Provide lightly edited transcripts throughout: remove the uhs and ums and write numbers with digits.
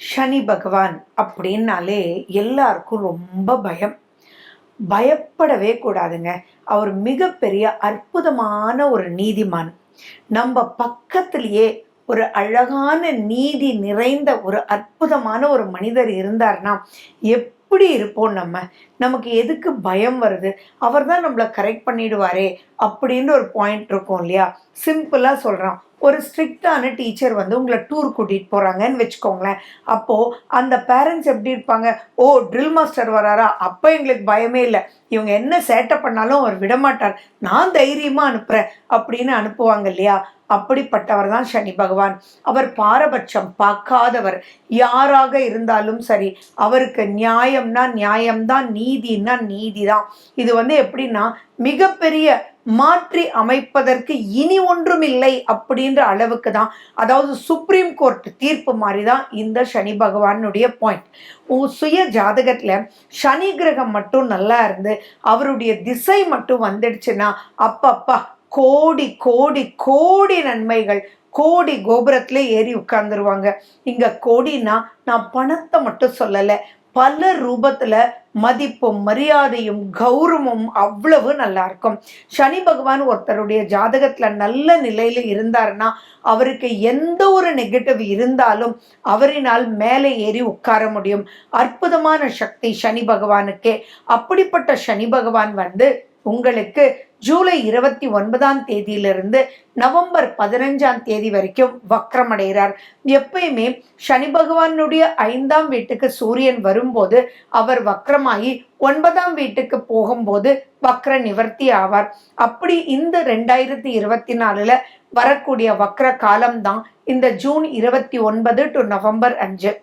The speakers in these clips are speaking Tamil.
சனி பகவான் அப்படின்னாலே எல்லாருக்கும் ரொம்ப பயம். பயப்படவே கூடாதுங்க. அவர் மிகப்பெரிய அற்புதமான ஒரு நீதிமான். நம்ம பக்கத்திலேயே ஒரு அழகான நீதி நிறைந்த ஒரு அற்புதமான ஒரு மனிதர் இருந்தார்னா எப்படி இருப்போம் நம்ம? நமக்கு எதுக்கு பயம் வருது? அவர் தான் நம்மளை கரெக்ட் பண்ணிடுவாரே அப்படின்னு ஒரு பாயிண்ட் இருக்கும் இல்லையா? சிம்பிளா சொல்றான். ஒரு ஸ்ட்ரிக்டான டீச்சர் வந்து உங்களை டூர் கூட்டிட்டு போறாங்கன்னு வச்சுக்கோங்களேன். அப்போ அந்த பேரண்ட்ஸ் எப்படி இருப்பாங்க? ஓ, ட்ரில் மாஸ்டர் வராரா, அப்ப எங்களுக்கு பயமே இல்லை, இவங்க என்ன சேட்டை பண்ணாலும் அவர் விடமாட்டார், நான் தைரியமா அனுப்புறேன் அப்படின்னு அனுப்புவாங்க இல்லையா? அப்படிப்பட்டவர் தான் சனி பகவான். அவர் பாரபட்சம் பார்க்காதவர். யாராக இருந்தாலும் சரி, அவருக்கு நியாயம்னா நியாயம்தான், நீதினா நீதிதான். இது வந்து எப்படின்னா, மிகப்பெரிய மாற்றி அமைப்பதற்கு இனி ஒன்றும் இல்லை அப்படின்ற அளவுக்கு தான், அதாவது சுப்ரீம் கோர்ட் தீர்ப்பு மாதிரி தான் இந்த சனி பகவானுடைய பாயிண்ட். சுய ஜாதகத்துல சனி கிரகம் மட்டும் நல்லா இருந்து அவருடைய திசை மட்டும் வந்துடுச்சுன்னா அப்பப்பா கோடி கோடி கோடி நன்மைகள், கோடி கோபுரத்துல ஏறி உட்கார்ந்துருவாங்க. இங்க கோடினா நான் பணத்தை மட்டும் சொல்லலை, பல ரூபத்துல மதிப்பும் மரியாதையும் கௌரவமும் அவ்வளவு நல்லா இருக்கும். சனி பகவான் ஒருத்தருடைய ஜாதகத்துல நல்ல நிலையில இருந்தாருன்னா அவருக்கு எந்த ஒரு நெகட்டிவ் இருந்தாலும் அவரினால் மேலே ஏறி உட்கார முடியும். அற்புதமான சக்தி சனி பகவானுக்கே. அப்படிப்பட்ட சனி பகவான் வந்து உங்களுக்கு ஜூலை 29ஆம் தேதியிலிருந்து நவம்பர் 15ஆம் தேதி வரைக்கும் வக்ரமடைகிறார். எப்பயுமே சனி பகவானுடைய 5ஆம் வீட்டுக்கு சூரியன் வரும்போது அவர் வக்ரமாகி 9ஆம் வீட்டுக்கு போகும்போது வக்ர நிவர்த்தி ஆவார். அப்படி இந்த 2024ல வரக்கூடிய வக்ர காலம்தான் இந்த June 29 to November 5,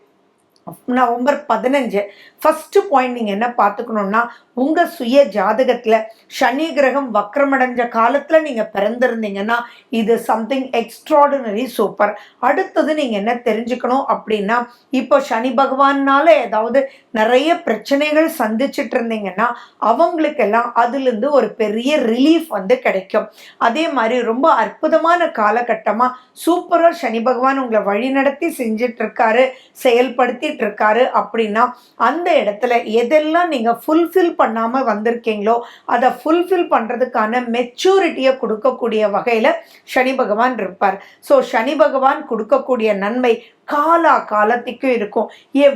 November 15. First point நீங்க என்ன பார்த்துக்கணும்னா, உங்க சுய ஜாதகத்துல சனி கிரகம் வக்ரமடைஞ்ச காலத்துல நீங்க பிறந்திருந்தீங்கன்னா இது சம்திங் எக்ஸ்ட்ராடினரி சூப்பர். அடுத்தது நீங்க என்ன தெரிஞ்சுக்கணும் அப்படின்னா, இப்போ சனி பகவானால ஏதாவது நிறைய பிரச்சனைகள் சந்திச்சுட்டு இருந்தீங்கன்னா அவங்களுக்கெல்லாம் அதுல இருந்து ஒரு பெரிய ரிலீஃப் வந்து கிடைக்கும். அதே மாதிரி ரொம்ப அற்புதமான காலகட்டமா சூப்பரா சனி பகவான் உங்களை வழி நடத்தி செஞ்சிட்டு இருக்காரு, செயல்படுத்தி இருக்காரு அப்படின்னா அந்த இடத்துல எதெல்லாம் நீங்க ஃபுல்ஃபில் பண்ணாம வந்திருக்கீங்களோ அதை ஃபுல்ஃபில் பண்றதுக்கான மெச்சூரிட்டியை கொடுக்கக்கூடிய வகையில சனி பகவான் இருப்பார். ஸோ சனி பகவான் கொடுக்கக்கூடிய நன்மை காலா காலத்துக்கும் இருக்கும்,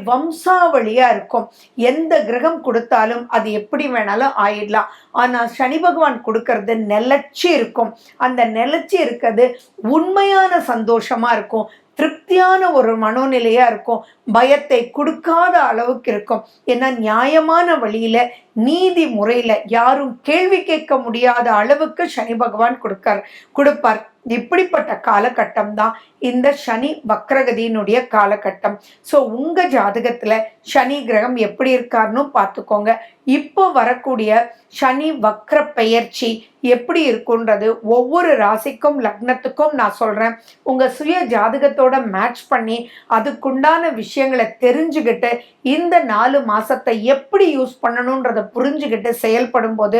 வம்சாவளியா இருக்கும். எந்த கிரகம் கொடுத்தாலும் அது எப்படி வேணாலும் ஆயிடலாம். ஆனா சனி பகவான் கொடுக்கறது நிலைச்சி இருக்கும். அந்த நிலைச்சி இருக்கிறது உண்மையான சந்தோஷமா இருக்கும், திருப்தியான ஒரு மனோநிலையா இருக்கும், பயத்தை கொடுக்காத அளவுக்கு இருக்கும். ஏன்னா நியாயமான வழியில நீதி முறையில யாரும் கேள்வி கேட்க முடியாத அளவுக்கு சனி பகவான் கொடுப்பார். இப்படிப்பட்ட காலகட்டம் தான் இந்த சனி வக்ரகதியினுடைய காலகட்டம். ஸோ உங்க ஜாதகத்துல சனி கிரகம் எப்படி இருக்காருன்னு பார்த்துக்கோங்க. இப்போ வரக்கூடிய சனி வக்ர பெயர்ச்சி எப்படி இருக்குன்றது ஒவ்வொரு ராசிக்கும் லக்னத்துக்கும் நான் சொல்றேன். உங்க சுய ஜாதகத்தோட மேட்ச் பண்ணி அதுக்குண்டான விஷயங்களை தெரிஞ்சுக்கிட்டு இந்த 4 மாசத்தை எப்படி யூஸ் பண்ணணும்ன்றத புரிஞ்சுக்கிட்டு செயல்படும் போது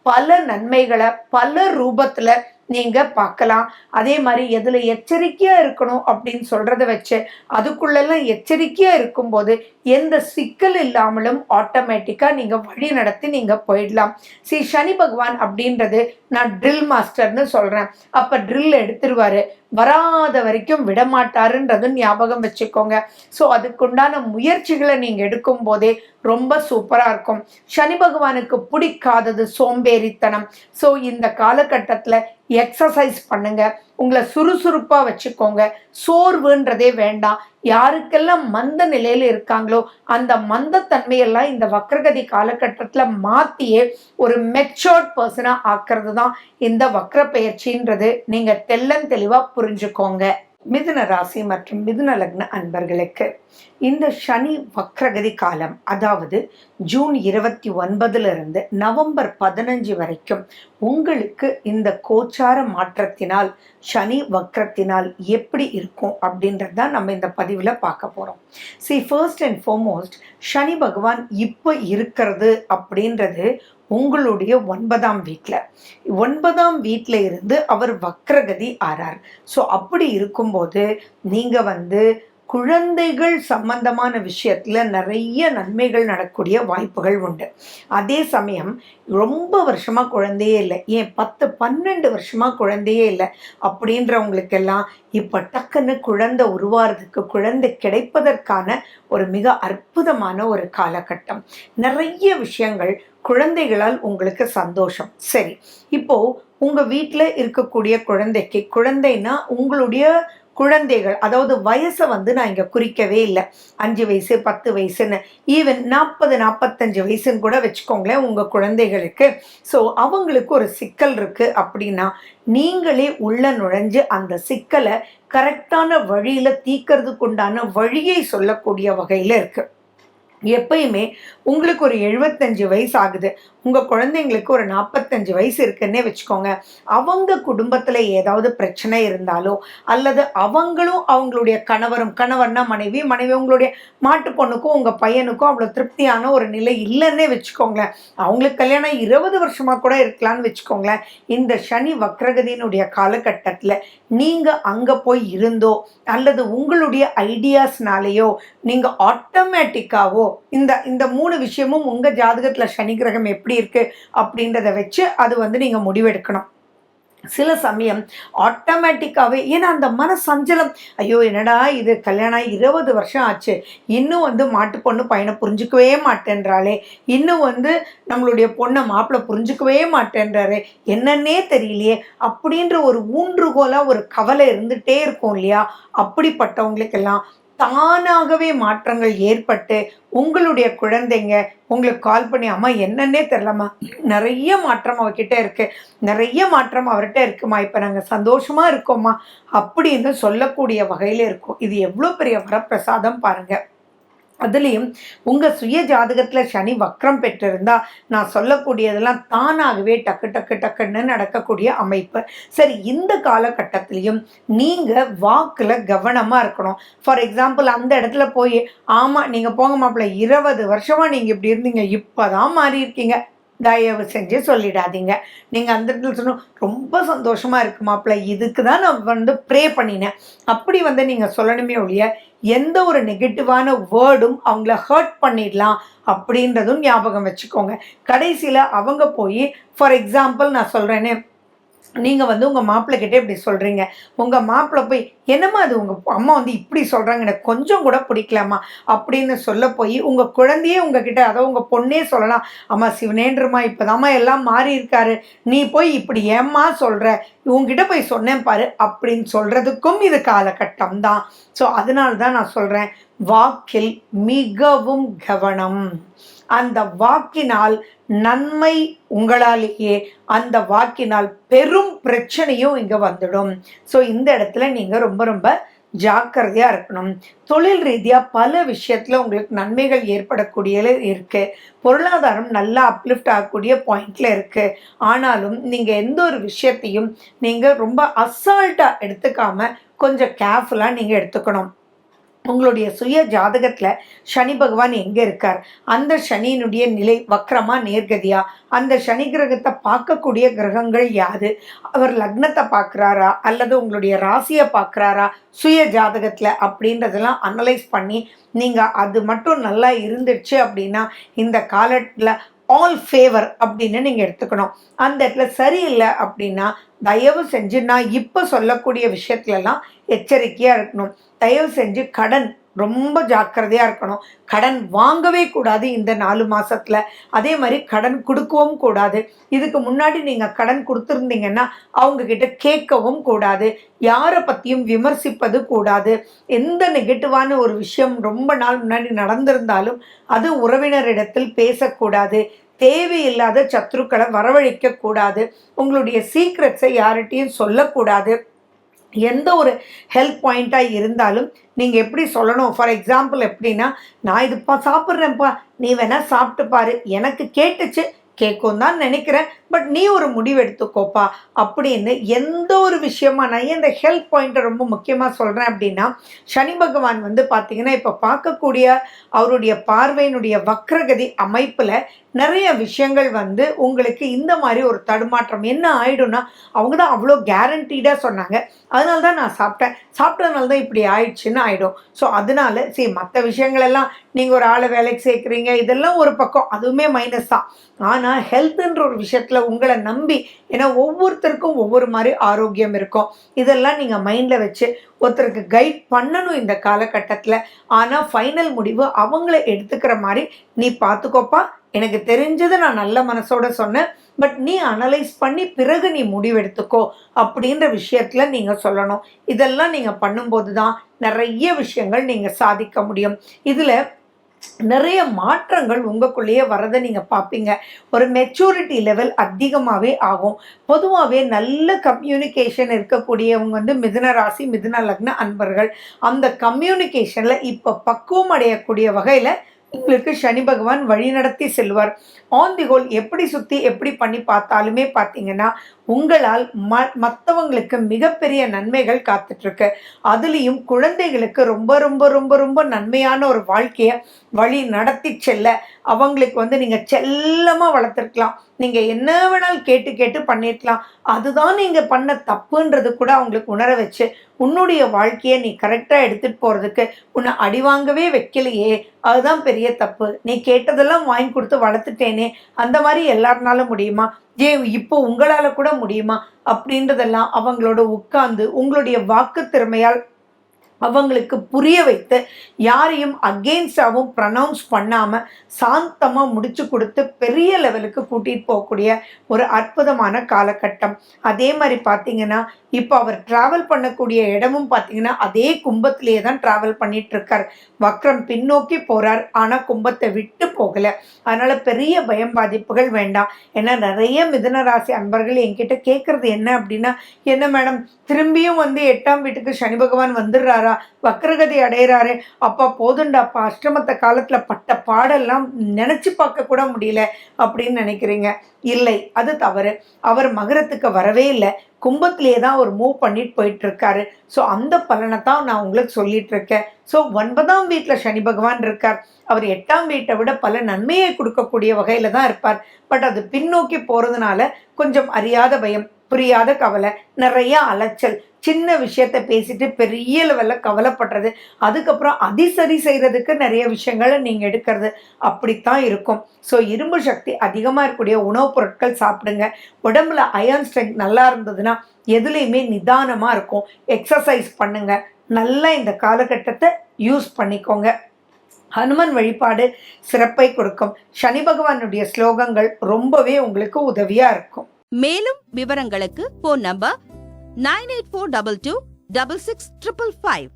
பல நன்மைகளை பல ரூபத்துல நீங்க பார்க்கலாம். அதே மாதிரி எதுல எச்சரிக்கையா இருக்கணும் அப்படின்னு சொல்றத வச்சு அதுக்குள்ளெல்லாம் எச்சரிக்கையா இருக்கும்போது எந்த சிக்கல் இல்லாமலும் ஆட்டோமேட்டிக்கா நீங்க வழி நடத்தி நீங்க போயிடலாம். சனி பகவான் அப்படின்றது நான் ட்ரில் மாஸ்டர்னு சொல்றேன். அப்ப ட்ரில் எடுத்துருவாரு, வராத வரைக்கும் விடமாட்டாருன்றது ஞாபகம் வச்சுக்கோங்க. ஸோ அதுக்குண்டான முயற்சிகளை நீங்க எடுக்கும் போதே ரொம்ப சூப்பரா இருக்கும். சனி பகவானுக்கு பிடிக்காதது சோம்பேறித்தனம். ஸோ இந்த காலகட்டத்துல எக்ஸசைஸ் பண்ணுங்க, உங்களை சுறுசுறுப்பா வச்சுக்கோங்க, சோர்வுன்றதே வேண்டாம். யாருக்கெல்லாம் மந்த நிலையில இருக்காங்களோ அந்த மந்தத்தன்மையெல்லாம் இந்த வக்ரகதி காலகட்டத்துல மாத்தியே ஒரு மெச்சோர்ட் பர்சனா ஆக்குறது தான் இந்த வக்ர பெயர்ச்சின்றது. நீங்க தெளிவா புரிஞ்சுக்கோங்க. மிதுன ராசி மற்றும் மிதுன லக்ன அன்பர்களுக்கு இந்த சனி வக்ரகதி காலம், அதாவது ஜூன் 29 நவம்பர் 15 வரைக்கும் உங்களுக்கு இந்த கோச்சார மாற்றத்தினால் சனி வக்ரத்தினால் எப்படி இருக்கும் அப்படின்றது தான் நம்ம இந்த பதிவில் பார்க்க போகிறோம். ஃபர்ஸ்ட் அண்ட் ஃபார்மோஸ்ட் சனி பகவான் இப்போ இருக்கிறது அப்படின்றது உங்களுடைய 9ஆம் வீட்டில், 9ஆம் வீட்டில் இருந்து அவர் வக்ரகதி ஆறார். ஸோ அப்படி இருக்கும்போது நீங்கள் குழந்தைகள் சம்பந்தமான விஷயத்தில் நிறைய நன்மைகள் நடக்கக்கூடிய வாய்ப்புகள் உண்டு. அதே சமயம் ரொம்ப வருஷமாக குழந்தையே இல்லை, ஏன் 10-12 வருஷமாக குழந்தையே இல்லை அப்படின்றவங்களுக்கெல்லாம் இப்போ டக்குன்னு குழந்தை உருவாகிறதுக்கு, குழந்தை கிடைப்பதற்கான ஒரு மிக அற்புதமான ஒரு காலகட்டம். நிறைய விஷயங்கள் குழந்தைகளால் உங்களுக்கு சந்தோஷம். சரி, இப்போது உங்கள் வீட்டில் இருக்கக்கூடிய குழந்தைக்கு, குழந்தைன்னா உங்களுடைய குழந்தைகள், அதாவது வயசை நான் இங்கே குறிக்கவே இல்லை, 5 வயசு 10 வயசுன்னு, ஈவன் 40-45 வயசுன்னு கூட வச்சுக்கோங்களேன் உங்கள் குழந்தைகளுக்கு. ஸோ அவங்களுக்கு ஒரு சிக்கல் இருக்குது அப்படின்னா நீங்களே உள்ள நுழைஞ்சு அந்த சிக்கலை கரெக்டான வழியில் தீர்க்கறதுக்கு உண்டான வழியை சொல்லக்கூடிய வகையில் இருக்குது. எப்பயுமே உங்களுக்கு ஒரு 75 வயசு ஆகுது, உங்கள் குழந்தைங்களுக்கு ஒரு 45 வயசு இருக்குன்னே வச்சுக்கோங்க. அவங்க குடும்பத்தில் ஏதாவது பிரச்சனை இருந்தாலோ, அல்லது அவங்களும் அவங்களுடைய கணவர்னா மனைவி உங்களுடைய மாட்டு பொண்ணுக்கும் உங்கள் பையனுக்கும் அவ்வளோ திருப்தியான ஒரு நிலை இல்லைன்னே வச்சுக்கோங்களேன். அவங்களுக்கு கல்யாணம் 20 வருஷமாக கூட இருக்கலான்னு வச்சுக்கோங்களேன். இந்த சனி வக்ரகதியினுடைய காலகட்டத்தில் நீங்கள் அங்கே போய் இருந்தோ, அல்லது உங்களுடைய ஐடியாஸ்னாலேயோ நீங்கள் ஆட்டோமேட்டிக்காவோ இந்த 3 விஷயமும் உங்கள் ஜாதகத்தில் சனி கிரகம் எப்படி இருக்குது அப்படின்றத வச்சு அது நீங்கள் முடிவெடுக்கணும். சில சமயம் ஆட்டோமேட்டிக்காகவே, ஏன்னா அந்த மன சஞ்சலம், ஐயோ என்னடா இது, கல்யாணம் 20 வருஷம் ஆச்சு, இன்னும் மாட்டு பொண்ணு பையனை புரிஞ்சுக்கவே மாட்டேன்றாளே, இன்னும் நம்மளுடைய பொண்ணை மாப்பிள்ளை புரிஞ்சுக்கவே மாட்டேன்றாரு, என்னன்னே தெரியலையே அப்படின்ற ஒரு ஊன்றுகோலாக ஒரு கவலை இருந்துகிட்டே இருக்கும் இல்லையா? அப்படிப்பட்டவங்களுக்கெல்லாம் தானாகவே மாற்றங்கள் ஏற்பட்டு உங்களுடைய குழந்தைங்க உங்களுக்கு கால் பண்ணி, அம்மா என்னன்னே தெரிலம்மா, நிறைய மாற்றம் அவர்கிட்ட இருக்குது, நிறைய மாற்றம் அவர்கிட்ட இருக்குமா, இப்போ நாங்கள் சந்தோஷமாக இருக்கோம்மா அப்படின்னு சொல்லக்கூடிய வகையில் இருக்கும். இது எவ்வளோ பெரிய வரப்பிரசாதம் பாருங்கள். அதுலேயும் உங்கள் சுய ஜாதகத்தில் சனி வக்ரம் பெற்றிருந்தா நான் சொல்லக்கூடியதெல்லாம் தானாகவே டக்குன்னு நடக்கக்கூடிய அமைப்பு. சரி, இந்த காலகட்டத்திலையும் நீங்கள் வாக்கில் கவனமாக இருக்கணும். ஃபார் எக்ஸாம்பிள், அந்த இடத்துல போய், ஆமாம் நீங்கள் போங்க மாப்பிள்ளை, 20 வருஷமாக நீங்கள் இப்படி இருந்தீங்க, இப்போ தான் மாறி இருக்கீங்க, தயவு செஞ்சு சொல்லிடாதீங்க. நீங்கள் அந்த இடத்துல சொன்னோம், ரொம்ப சந்தோஷமாக இருக்கு மாப்பிள்ளை, இதுக்கு தான் நான் ப்ரே பண்ணினேன், அப்படி நீங்கள் சொல்லணுமே ஒழிய எந்த ஒரு நெகட்டிவான வேர்டும் அவங்கள ஹர்ட் பண்ணிடலாம் அப்படின்றதும் ஞாபகம் வச்சுக்கோங்க. கடைசியில் அவங்க போய், ஃபார் எக்ஸாம்பிள் நான் சொல்கிறேன்னு, நீங்கள் உங்கள் மாப்பிள்ளைக்கிட்டே இப்படி சொல்கிறீங்க, உங்கள் மாப்பிள்ளை போய், என்னம்மா அது உங்கள் அம்மா இப்படி சொல்கிறாங்க, எனக்கு கொஞ்சம் கூட பிடிக்கலாமா அப்படின்னு சொல்ல போய் உங்கள் குழந்தையே உங்ககிட்ட, அதாவது உங்கள் பொண்ணே சொல்லலாம், அம்மா சிவனேன்றம்மா இப்போ தாம்மா எல்லாம் மாறி இருக்காரு, நீ போய் இப்படி ஏம்மா சொல்கிற, உங்ககிட்ட போய் சொன்னேன் பாரு அப்படின்னு சொல்கிறதுக்கும் இது காலகட்டம் தான். ஸோ அதனால தான் நான் சொல்கிறேன், வாக்கில் மிகவும் கவனம். அந்த வாக்கினால் நன்மை உங்களாலேயே, அந்த வாக்கினால் பெரும் பிரச்சனையும் இங்கே வந்துடும். ஸோ இந்த இடத்துல நீங்கள் ரொம்ப ரொம்ப ஜாக்கிரதையாக இருக்கணும். தொழில் ரீதியாக பல விஷயத்தில் உங்களுக்கு நன்மைகள் ஏற்படக்கூடிய இருக்குது, பொருளாதாரம் நல்லா அப்லிஃப்ட் ஆகக்கூடிய பாயிண்டில் இருக்குது. ஆனாலும் நீங்கள் எந்த ஒரு விஷயத்தையும் நீங்கள் ரொம்ப அசால்ட்டாக எடுத்துக்காமல் கொஞ்சம் கேர்ஃபுல்லாக நீங்கள் எடுத்துக்கணும். உங்களுடைய சுய ஜாதகத்தில் சனி பகவான் எங்கே இருக்கார், அந்த சனியினுடைய நிலை வக்ரமா நேர்கதியா, அந்த சனி கிரகத்தை பார்க்கக்கூடிய கிரகங்கள் யாது, அவர் லக்னத்தை பார்க்குறாரா அல்லது உங்களுடைய ராசியை பார்க்குறாரா சுய ஜாதகத்தில் அப்படின்றதெல்லாம் அனலைஸ் பண்ணி நீங்கள் அது மட்டும் நல்லா இருந்துச்சு அப்படின்னா இந்த காலத்தில் ஆல் ஃபேவர் அப்படின்னு நீங்கள் எடுத்துக்கணும். அந்த இடத்துல சரியில்லை அப்படின்னா தயவு செஞ்சு நான் இப்போ சொல்லக்கூடிய விஷயத்துலலாம் எச்சரிக்கையாக இருக்கணும். தயவு செஞ்சு கடன் ரொம்ப ஜாக்கிரதையாக இருக்கணும். கடன் வாங்கவே கூடாது இந்த 4 மாதத்தில். அதே மாதிரி கடன் கொடுக்கவும் கூடாது. இதுக்கு முன்னாடி நீங்கள் கடன் கொடுத்துருந்தீங்கன்னா அவங்கக்கிட்ட கேட்கவும் கூடாது. யாரை பற்றியும் விமர்சிப்பது கூடாது. எந்த நெகட்டிவான ஒரு விஷயம் ரொம்ப நாள் முன்னாடி நடந்திருந்தாலும் அது உறவினரிடத்தில் பேசக்கூடாது. தேவையில்லாத சத்ருக்களை வரவழைக்கக்கூடாது. உங்களுடைய சீக்ரெட்ஸை யார்கிட்டையும் சொல்லக்கூடாது. எந்த ஒரு ஹெல்த் பாயிண்ட்டாக இருந்தாலும் நீங்கள் எப்படி சொல்லணும், ஃபார் எக்ஸாம்பிள் எப்படின்னா, நான் இதுப்பா சாப்பிட்றேன்ப்பா, நீ வேணால் சாப்பிட்டு பாரு, எனக்கு கேட்டுச்சு கேட்கும் தான் நினைக்கிறேன், பட் நீ ஒரு முடிவு எடுத்துக்கோப்பா அப்படின்னு எந்த ஒரு விஷயமா. நான் ஏன் இந்த ஹெல்த் பாயிண்ட்டை ரொம்ப முக்கியமாக சொல்கிறேன் அப்படின்னா, சனி பகவான் வந்து பார்த்தீங்கன்னா இப்போ பார்க்கக்கூடிய அவருடைய பார்வையினுடைய வக்ரகதி அமைப்பில் நிறைய விஷயங்கள் வந்து உங்களுக்கு இந்த மாதிரி ஒரு தடுமாற்றம் என்ன ஆயிடும்னா, அவங்க தான் அவ்வளோ கேரண்டீடாக சொன்னாங்க, அதனால தான் நான் சாப்பிட்டதுனால தான் இப்படி ஆயிடுச்சுன்னு ஆயிடும். ஸோ அதனால சரி, மற்ற விஷயங்கள் எல்லாம் நீங்கள் ஒரு ஆளை வேலைக்கு சேர்க்குறீங்க, இதெல்லாம் ஒரு பக்கம், அதுவுமே மைனஸ் தான். ஆனால் ஹெல்த்துன்ற ஒரு விஷயத்தில் உங்களை நம்பி, ஏன்னா ஒவ்வொருத்தருக்கும் ஒவ்வொரு மாதிரி ஆரோக்கியம் இருக்கும், இதெல்லாம் நீங்கள் மைண்டில் வச்சு ஒருத்தருக்கு கைட் பண்ணணும் இந்த காலகட்டத்தில். ஆனால் ஃபைனல் முடிவு அவங்கள எடுத்துக்கிற மாதிரி நீ பார்த்துக்கோப்பா, எனக்கு தெரிஞ்சதை நான் நல்ல மனசோட சொன்னேன், பட் நீ அனலைஸ் பண்ணி பிறகு நீ முடிவெடுத்துக்கோ அப்படின்ற விஷயத்துல நீங்க சொல்லணும். இதெல்லாம் நீங்க பண்ணும்போது தான் நிறைய விஷயங்கள் நீங்க சாதிக்க முடியும். இதுல நிறைய மாற்றங்கள் உங்களுக்குள்ளேயே வரதை நீங்கள் பார்ப்பீங்க. ஒரு மெச்சூரிட்டி லெவல் அதிகமாகவே ஆகும். பொதுவாகவே நல்ல கம்யூனிகேஷன் இருக்கக்கூடியவங்க வந்து மிதுன ராசி மிதுன லக்ன அன்பர்கள். அந்த கம்யூனிகேஷனில் இப்போ பக்குவம் அடையக்கூடிய வகையில் உங்களுக்கு சனி பகவான் வழிநடத்தி செல்வார். ஆன் தி ஹோல் எப்படி சுற்றி எப்படி பண்ணி பார்த்தாலுமே பார்த்தீங்கன்னா உங்களால் மற்றவங்களுக்கு மிகப்பெரிய நன்மைகள் காத்துட்ருக்கு. அதுலேயும் குழந்தைகளுக்கு ரொம்ப ரொம்ப ரொம்ப ரொம்ப நன்மையான ஒரு வாழ்க்கையை வழி நடத்தி செல்ல அவங்களுக்கு வந்து நீங்கள் செல்லமாக வளர்த்துருக்கலாம். நீங்கள் என்ன வேணாலும் கேட்டு கேட்டு பண்ணியிருக்கலாம். அதுதான் நீங்கள் பண்ண தப்புன்றது கூட அவங்களுக்கு உணர வச்சு உன்னுடைய வாழ்க்கையை நீ கரெக்டாக எடுத்துகிட்டு போகிறதுக்கு உன்னை அடிவாங்கவே வைக்கலையே, அதுதான் பெரிய தப்பு. நீ கேட்டதெல்லாம் வாங்கி கொடுத்து வளர்த்துட்டேனே, அந்த மாதிரி எல்லாருனாலும் முடியுமா, ஏன் இப்போ உங்களால் கூட முடியுமா அப்படின்றதெல்லாம் அவங்களோட உட்கார்ந்து உங்களுடைய வாக்கு திறமையால் அவங்களுக்கு புரிய வைத்து யாரையும் அகெயின்ஸ்டாகவும் ப்ரனவுன்ஸ் பண்ணாமல் சாந்தமாக முடிச்சு கொடுத்து பெரிய லெவலுக்கு கூட்டிகிட்டு போகக்கூடிய ஒரு அற்புதமான காலகட்டம். அதே மாதிரி பார்த்தீங்கன்னா இப்போ அவர் ட்ராவல் பண்ணக்கூடிய இடமும் பார்த்தீங்கன்னா அதே கும்பத்திலேயே தான் ட்ராவல் பண்ணிட்டு இருக்கார். வக்ரம் பின்னோக்கி போகிறார், ஆனால் கும்பத்தை விட்டு போகலை. அதனால் பெரிய பயம் பாதிப்புகள் வேண்டாம். ஏன்னா நிறைய மிதுன ராசி அன்பர்கள் என்கிட்ட கேட்குறது என்ன அப்படின்னா, என்ன மேடம் திரும்பியும் வந்து 8ஆம் வீட்டுக்கு சனி பகவான் வந்துடுறாரா, வக்ரகதி அடைகிறாரு, அப்பா போதுண்டாப்பா, அஷ்டமத்த காலத்தில் பட்ட பாடெல்லாம் நினச்சி பார்க்க கூட முடியல அப்படின்னு நினைக்கிறீங்க. இல்லை, அது தவறு. அவர் மகரத்துக்கு வரவே இல்லை, கும்பத்திலே தான் அவர் மூவ் பண்ணிட்டு போயிட்டு இருக்காரு. ஸோ அந்த பலனை தான் நான் உங்களுக்கு சொல்லிட்டு இருக்கேன். ஸோ 9ஆம் வீட்டில் சனி பகவான் இருக்கார். அவர் 8ஆம் வீட்டை விட பல நன்மையை கொடுக்கக்கூடிய வகையில் தான் இருப்பார். பட் அது பின்னோக்கி போகிறதுனால கொஞ்சம் அறியாத பயம், புரியாத கவலை, நிறைய அலைச்சல், சின்ன விஷயத்தை பேசிட்டு பெரிய லெவலில் கவலைப்படுறது, அதுக்கப்புறம் சரி செய்கிறதுக்கு நிறைய விஷயங்களை நீங்கள் எடுக்கிறது, அப்படித்தான் இருக்கும். ஸோ இரும்பு சக்தி அதிகமாக இருக்கக்கூடிய உணவுப் பொருட்கள் சாப்பிடுங்க. உடம்புல அயர்ன் ஸ்ட்ரென்த் நல்லா இருந்ததுன்னா எதுலேயுமே நிதானமாக இருக்கும். எக்ஸசைஸ் பண்ணுங்க. நல்லா இந்த காலகட்டத்தை யூஸ் பண்ணிக்கோங்க. ஹனுமன் வழிபாடு சிறப்பை கொடுக்கும். சனி பகவானுடைய ஸ்லோகங்கள் ரொம்பவே உங்களுக்கு உதவியாக இருக்கும். மேலும் விவரங்களுக்கு ஃபோன் நம்பர் 9842266555.